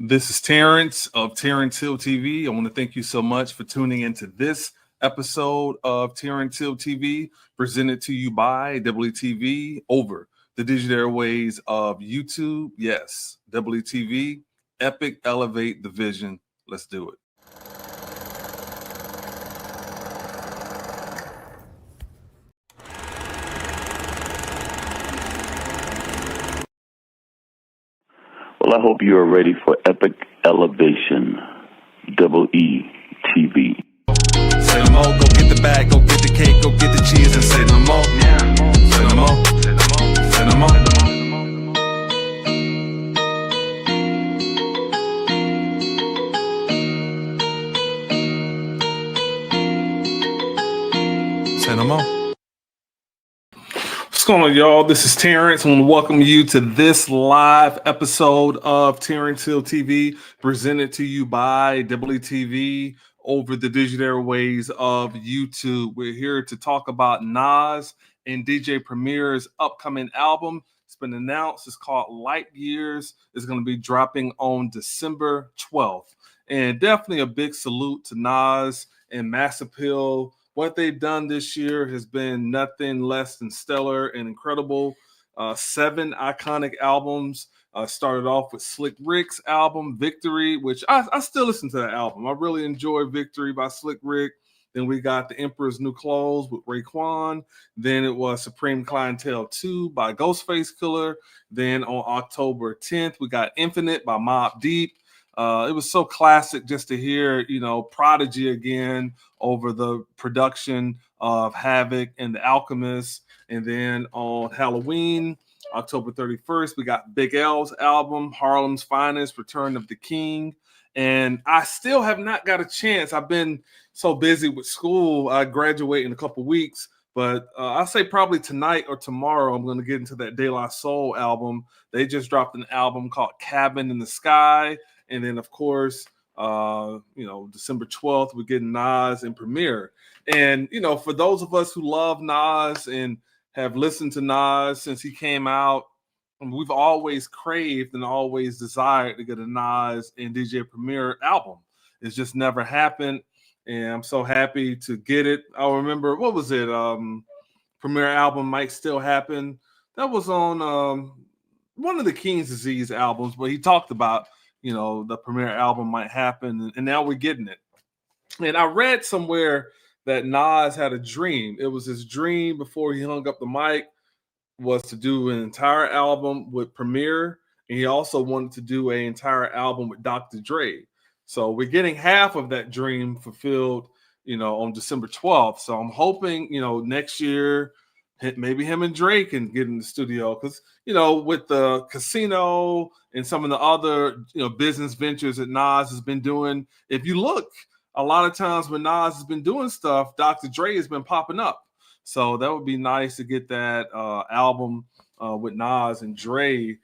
This is Terrance of Terrance Hill TV. I want to thank you so much for tuning into this episode of Terrance Hill TV, presented to you by DoubleETV over the digital airways of YouTube. Yes, DoubleETV, epic, elevate the vision. Let's do it. Well, I hope you are ready for epic elevation. DoubleETV. Say no more, go get the bag, go get the cake, go get the cheese, and say no more. Say no more, say no more. Say no more. What's going on, y'all? This is Terrance. I want to welcome you to this live episode of Terrance Hill TV, presented to you by DoubleETV over the digital airways of YouTube. We're here to talk about Nas and DJ Premier's upcoming album. It's been announced. It's called Light Years. It's going to be dropping on December 12th. And definitely a big salute to Nas and Mass Appeal. What they've done this year has been nothing less than stellar and incredible. 7 iconic albums. Started off with Slick Rick's album, Victory, which I still listen to that album. I really enjoy Victory by Slick Rick. Then we got The Emperor's New Clothes with Raekwon. Then it was Supreme Clientele 2 by Ghostface Killer. Then on October 10th, we got Infinite by Mobb Deep. It was so classic just to hear, Prodigy again over the production of Havoc and The Alchemist. And then on Halloween, October 31st, we got Big L's album, Harlem's Finest, Return of the King. And I still have not got a chance. I've been so busy with school. I graduate in a couple weeks. But I'll say probably tonight or tomorrow, I'm going to get into that De La Soul album. They just dropped an album called Cabin in the Sky. And then, of course, December 12th, we're getting Nas and Premier. And, for those of us who love Nas and have listened to Nas since he came out, we've always craved and always desired to get a Nas and DJ Premier album. It's just never happened. And I'm so happy to get it. I remember, what was it? Premier album might still happen. That was on one of the King's Disease albums, but he talked about, the Premier album might happen, and now we're getting it. And I read somewhere that Nas had a dream. It was his dream before he hung up the mic was to do an entire album with Premier, and he also wanted to do an entire album with Dr. Dre. So we're getting half of that dream fulfilled, on December 12th. So I'm hoping, next year, maybe him and Dre can get in the studio because, with the casino and some of the other, business ventures that Nas has been doing, if you look, a lot of times when Nas has been doing stuff, Dr. Dre has been popping up. So that would be nice to get that album with Nas and Dre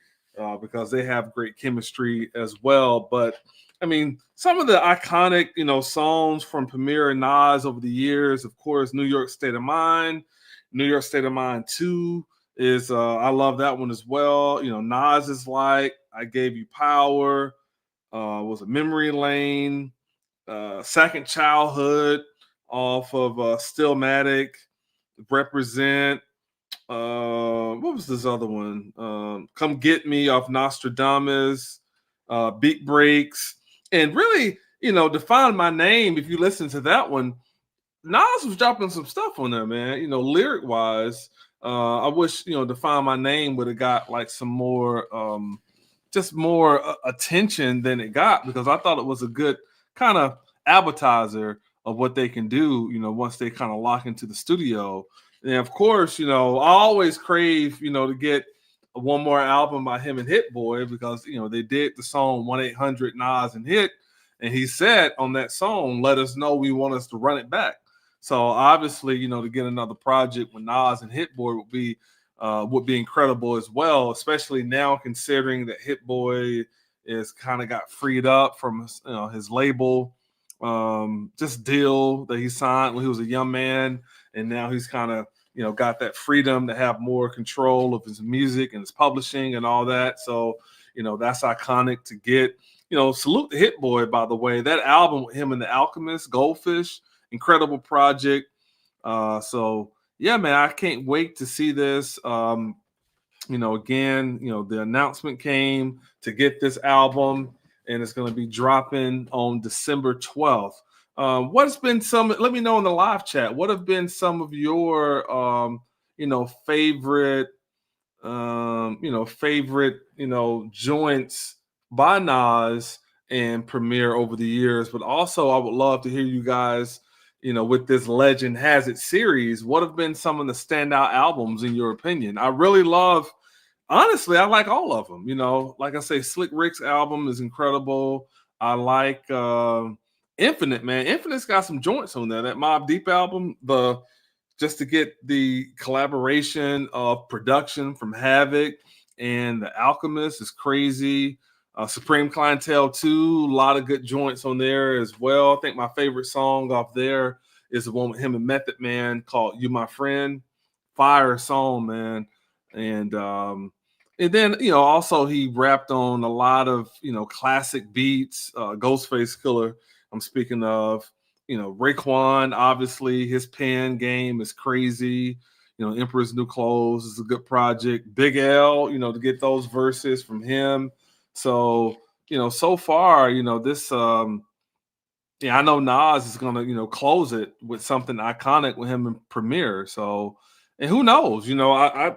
because they have great chemistry as well. But I mean, some of the iconic, songs from Premier and Nas over the years, of course, New York State of Mind. New York State of Mind 2 is, I love that one as well. Nas is like, I Gave You Power, was it Memory Lane, Second Childhood off of Stillmatic, Represent, what was this other one? Come Get Me off Nostradamus, Beat Breaks. And really, Define My Name, if you listen to that one, Nas was dropping some stuff on there, man. Lyric wise, I wish Define My Name would have got like some more, just more attention than it got because I thought it was a good kind of appetizer of what they can do. Once they kind of lock into the studio, and of course, I always crave, to get one more album by him and Hit Boy because they did the song 1-800 Nas and Hit, and he said on that song, "Let us know we want us to run it back." So obviously, to get another project with Nas and Hit Boy would be incredible as well, especially now considering that Hit Boy is kind of got freed up from his label just deal that he signed when he was a young man, and now he's kind of got that freedom to have more control of his music and his publishing and all that. So that's iconic to get. salute the Hit Boy, by the way. That album with him and the Alchemist, Goldfish, incredible project. So yeah, man, I can't wait to see this. Again, the announcement came to get this album, and it's going to be dropping on December 12th. What's been let me know in the live chat, what have been some of your, favorite, joints by Nas and Premier over the years? But also, I would love to hear you guys, with this Legend Has It series, what have been some of the standout albums in your opinion? I really love, honestly, I like all of them. Like I say, Slick Rick's album is incredible. I like Infinite, man. Infinite's got some joints on there. That Mobb Deep album, just to get the collaboration of production from Havoc and the Alchemist is crazy. Supreme Clientele 2, a lot of good joints on there as well. I think my favorite song off there is the one with him and Method Man called You My Friend. Fire song, man. And then, also he rapped on a lot of, classic beats. Ghostface Killer, I'm speaking of. Raekwon, obviously, his pen game is crazy. Emperor's New Clothes is a good project. Big L, to get those verses from him. So, so far, this, I know Nas is going to, close it with something iconic with him and Premier. So, and who knows, I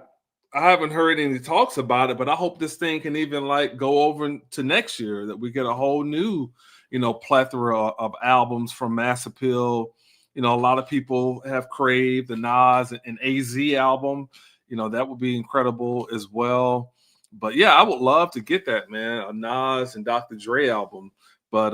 haven't heard any talks about it, but I hope this thing can even go over to next year, that we get a whole new, plethora of albums from Mass Appeal. A lot of people have craved the Nas and AZ album. That would be incredible as well. But yeah, I would love to get that, man, a Nas and Dr. Dre album. But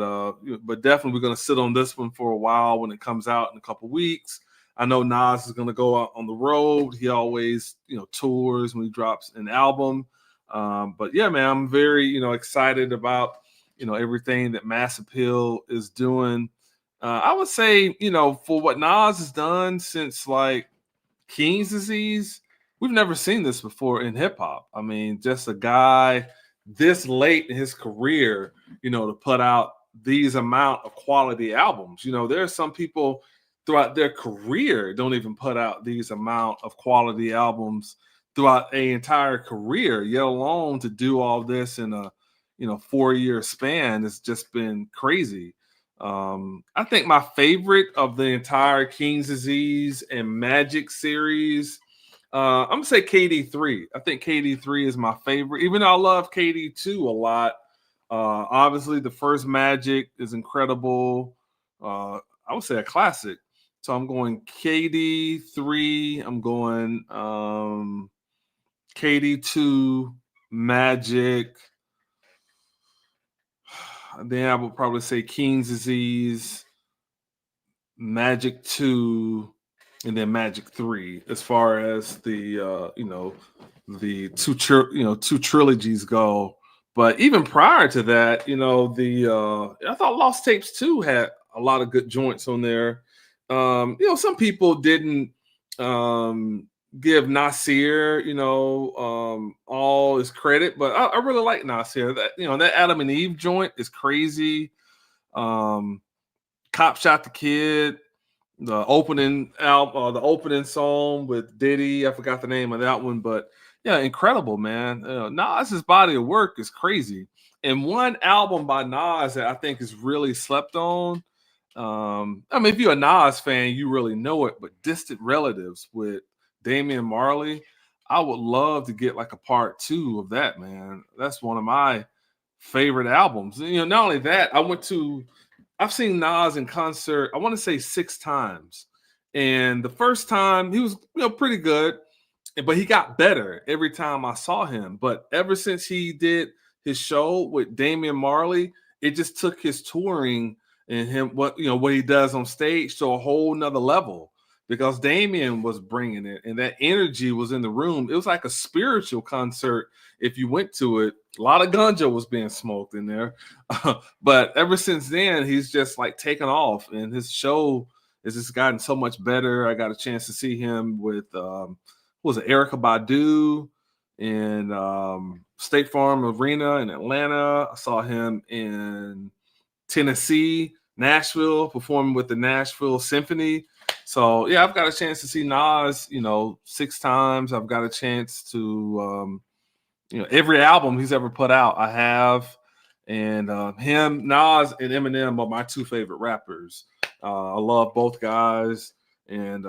definitely we're going to sit on this one for a while when it comes out in a couple weeks. I know Nas is going to go out on the road. He always, tours when he drops an album. But yeah, man, I'm very, excited about, everything that Mass Appeal is doing. I would say, for what Nas has done since King's Disease, we've never seen this before in hip hop. I mean, just a guy this late in his career, to put out these amount of quality albums. There are some people throughout their career don't even put out these amount of quality albums throughout an entire career, yet alone to do all this in a 4-year span. It's just been crazy. I think my favorite of the entire King's Disease and Magic series, I'm gonna say KD3. I think KD3 is my favorite, even though I love KD2 a lot. Obviously the first Magic is incredible. I would say a classic. So I'm going KD3. I'm going KD2, Magic. Then I would probably say King's Disease, Magic 2, and then Magic 3. As far as the the two trilogies go. But even prior to that, I thought Lost Tapes 2 had a lot of good joints on there. Some people didn't give Nasir, all his credit, but I really like Nasir. That that Adam and Eve joint is crazy. Cop Shot the Kid, the opening album, the opening song with Diddy. I forgot the name of that one, but yeah, incredible, man. Nas's body of work is crazy. And one album by Nas that I think is really slept on. I mean, if you're a Nas fan, you really know it, but Distant Relatives with Damian Marley, I would love to get a part 2 of that, man. That's one of my favorite albums. Not only that, I've seen Nas in concert, I want to say 6 times. And the first time he was, pretty good, but he got better every time I saw him. But ever since he did his show with Damian Marley, it just took his touring and him what he does on stage to a whole nother level, because Damian was bringing it and that energy was in the room. It was like a spiritual concert. If you went to it, a lot of ganja was being smoked in there. But ever since then, he's just taken off, and his show has just gotten so much better. I got a chance to see him with, Erica Badu in State Farm Arena in Atlanta. I saw him in Tennessee, Nashville, performing with the Nashville Symphony. So yeah, I've got a chance to see Nas, 6 times. I've got a chance to, every album he's ever put out, I have. And him, Nas, and Eminem are my 2 favorite rappers. I love both guys, and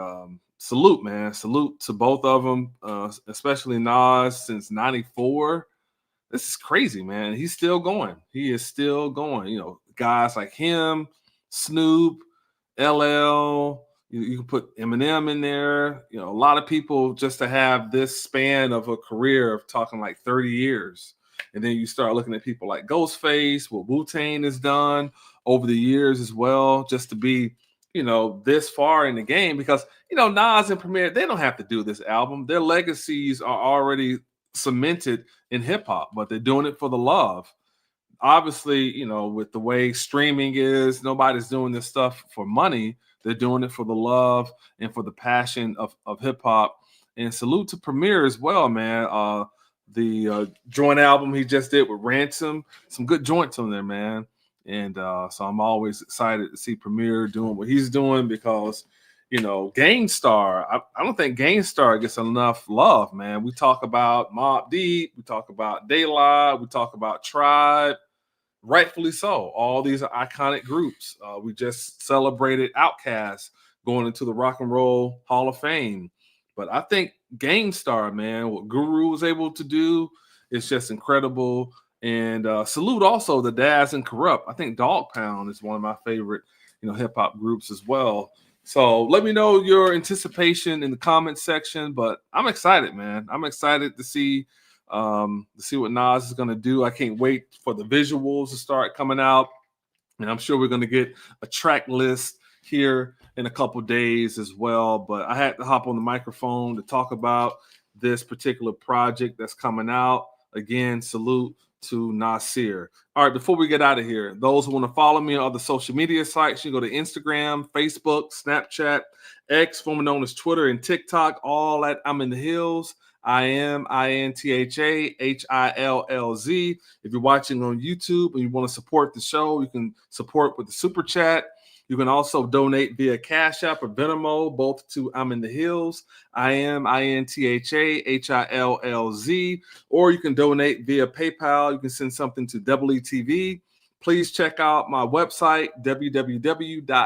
salute, man, salute to both of them, especially Nas since '94. This is crazy, man. He's still going. He is still going. Guys like him, Snoop, LL. You can put Eminem in there. A lot of people just to have this span of a career of talking like 30 years. And then you start looking at people like Ghostface, what Wu-Tang has done over the years as well, just to be, this far in the game. Because, Nas and Premier, they don't have to do this album. Their legacies are already cemented in hip hop, but they're doing it for the love. Obviously, with the way streaming is, nobody's doing this stuff for money. They're doing it for the love and for the passion of hip hop. And salute to Premier as well, man. The joint album he just did with Ransom, some good joints on there, man. And so I'm always excited to see Premier doing what he's doing because Gangstar, I don't think Gangstar gets enough love, man. We talk about Mobb Deep, we talk about De La, we talk about Tribe, rightfully so. All these are iconic groups. We just celebrated Outkast going into the Rock and Roll Hall of Fame. But I think Gangstar, man, what Guru was able to do is just incredible. And salute also the Daz and Corrupt. I think Dog Pound is one of my favorite, hip hop groups as well. So let me know your anticipation in the comments section. But I'm excited, man. I'm excited to see what Nas is going to do. I can't wait for the visuals to start coming out. And I'm sure we're going to get a track list here in a couple days as well. But I had to hop on the microphone to talk about this particular project that's coming out. Again, salute to Nasir. All right, before we get out of here, those who want to follow me on other social media sites, you go to Instagram, Facebook, Snapchat, X, formerly known as Twitter, and TikTok, all at I'm in the Hills. I am INTHAHILLZ. If you're watching on YouTube and you want to support the show, you can support with the super chat. You can also donate via Cash App or Venmo, both to I'm in the Hills. I am INTHAHILLZ. Or you can donate via PayPal. You can send something to DoubleETV. Please check out my website, www.double-E,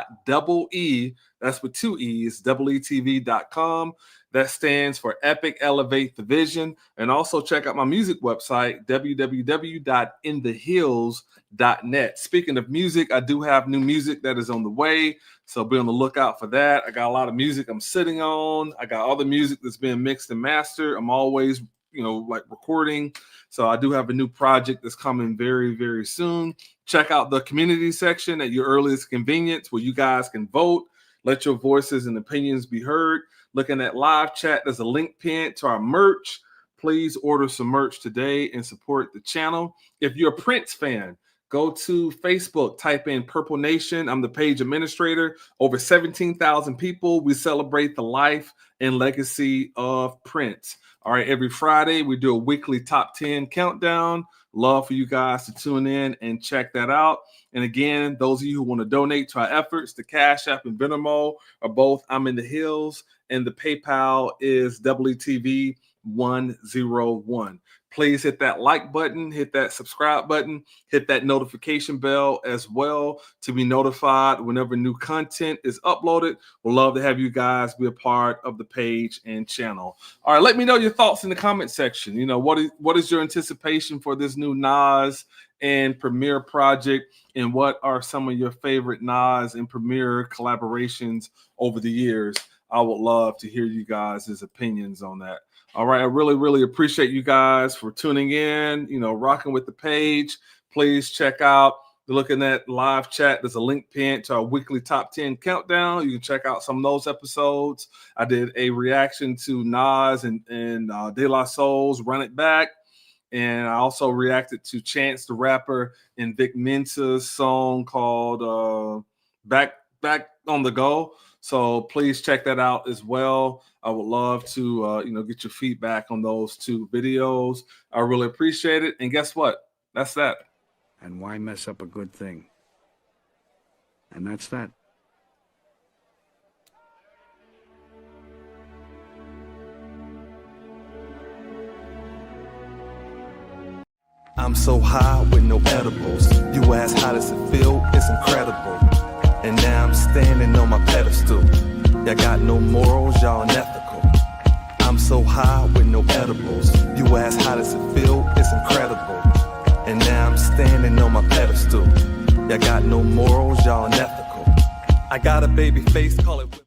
that's with 2 E's, doubleetv.com. That stands for Epic Elevate the Vision. And also check out my music website, www.inthehills.net. Speaking of music, I do have new music that is on the way, so be on the lookout for that. I got a lot of music I'm sitting on. I got other music that's being mixed and mastered. I'm always, recording. So I do have a new project that's coming very, very soon. Check out the community section at your earliest convenience where you guys can vote. Let your voices and opinions be heard. Looking at live chat, there's a link pinned to our merch. Please order some merch today and support the channel. If you're a Prince fan, go to Facebook, type in Purple Nation. I'm the page administrator. Over 17,000 people. We celebrate the life and legacy of Prince. All right, every Friday, we do a weekly top 10 countdown. Love for you guys to tune in and check that out. And again, those of you who want to donate to our efforts, the Cash App and Venmo are both I'm in the Hills, and the PayPal is WETV101. Please hit that like button, hit that subscribe button, hit that notification bell as well to be notified whenever new content is uploaded. We'd love to have you guys be a part of the page and channel. All right, let me know your thoughts in the comment section. What is your anticipation for this new Nas and Premier project, and what are some of your favorite Nas and Premier collaborations over the years? I would love to hear you guys' opinions on that. All right, I really, really appreciate you guys for tuning in, rocking with the page. Please check out, looking at live chat, there's a link pinned to our weekly top 10 countdown. You can check out some of those episodes. I did a reaction to Nas and De La Soul's Run It Back. And I also reacted to Chance the Rapper and Vic Mensa's song called Back on the Go. So please check that out as well. I would love to get your feedback on those 2 videos. I really appreciate it. And guess what? That's that. And why mess up a good thing? And that's that. I'm so high with no edibles. You ask how does it feel? It's incredible. And now I'm standing on my pedestal. Y'all got no morals, y'all unethical. I'm so high with no edibles. You ask how does it feel? It's incredible. And now I'm standing on my pedestal. Y'all got no morals, y'all unethical. I got a baby face, call it